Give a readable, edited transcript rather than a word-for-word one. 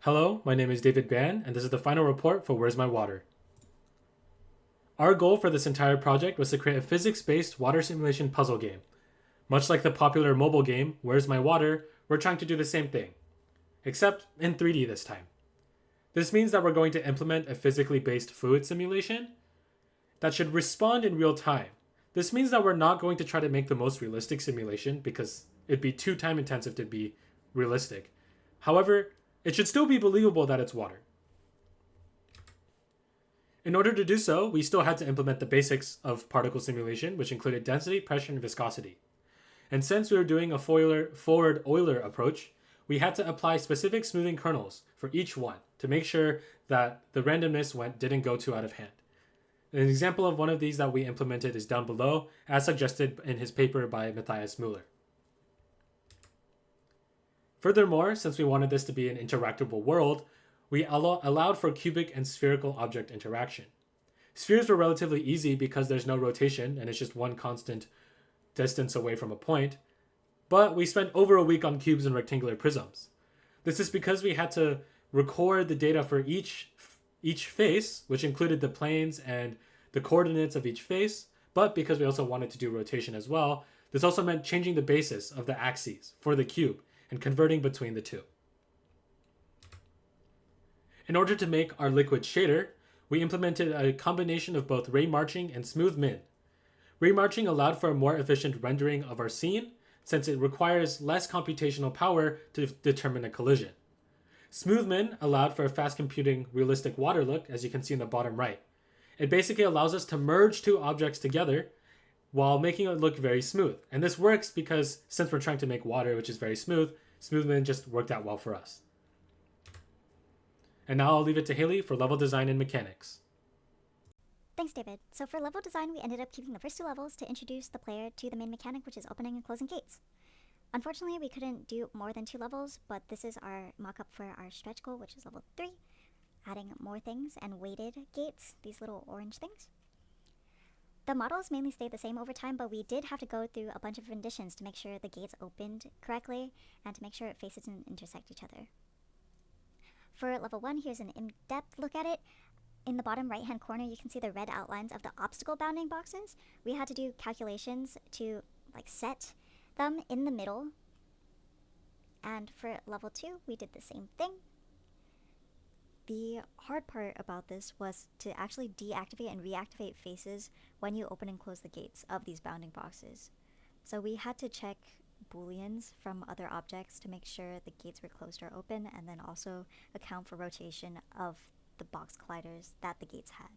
Hello, my name is David Ban, and this is the final report for Where's My Water? Our goal for this entire project was to create a physics-based water simulation puzzle game. Much like the popular mobile game, Where's My Water, we're trying to do the same thing, except in 3D this time. This means that we're going to implement a physically based fluid simulation that should respond in real time. This means that we're not going to try to make the most realistic simulation because it'd be too time intensive to be realistic. However, it should still be believable that it's water. In order to do so, we still had to implement the basics of particle simulation, which included density, pressure, and viscosity. And since we were doing a forward Euler approach, we had to apply specific smoothing kernels for each one to make sure that the randomness didn't go too out of hand. An example of one of these that we implemented is down below, as suggested in his paper by Matthias Müller. Furthermore, since we wanted this to be an interactable world, we allowed for cubic and spherical object interaction. Spheres were relatively easy because there's no rotation and it's just one constant distance away from a point, but we spent over a week on cubes and rectangular prisms. This is because we had to record the data for each face, which included the planes and the coordinates of each face, but because we also wanted to do rotation as well, this also meant changing the basis of the axes for the cube and converting between the two. In order to make our liquid shader, we implemented a combination of both ray marching and smooth min. Ray marching allowed for a more efficient rendering of our scene, since it requires less computational power to determine a collision. Smooth min allowed for a fast computing realistic water look, as you can see in the bottom right. It basically allows us to merge two objects together while making it look very smooth. And this works because since we're trying to make water, which is very smooth, smooth min just worked out well for us. And now I'll leave it to Haley for level design and mechanics. Thanks, David. So for level design, we ended up keeping the first two levels to introduce the player to the main mechanic, which is opening and closing gates. Unfortunately, we couldn't do more than 2 levels, but this is our mock-up for our stretch goal, which is level 3, adding more things and weighted gates, these little orange things. The models mainly stayed the same over time, but we did have to go through a bunch of renditions to make sure the gates opened correctly and to make sure it faces and intersect each other. For level 1, here's an in-depth look at it. In the bottom right-hand corner, you can see the red outlines of the obstacle bounding boxes. We had to do calculations to set them in the middle. And for level 2, we did the same thing. The hard part about this was to actually deactivate and reactivate faces when you open and close the gates of these bounding boxes. So we had to check booleans from other objects to make sure the gates were closed or open, and then also account for rotation of the box colliders that the gates had.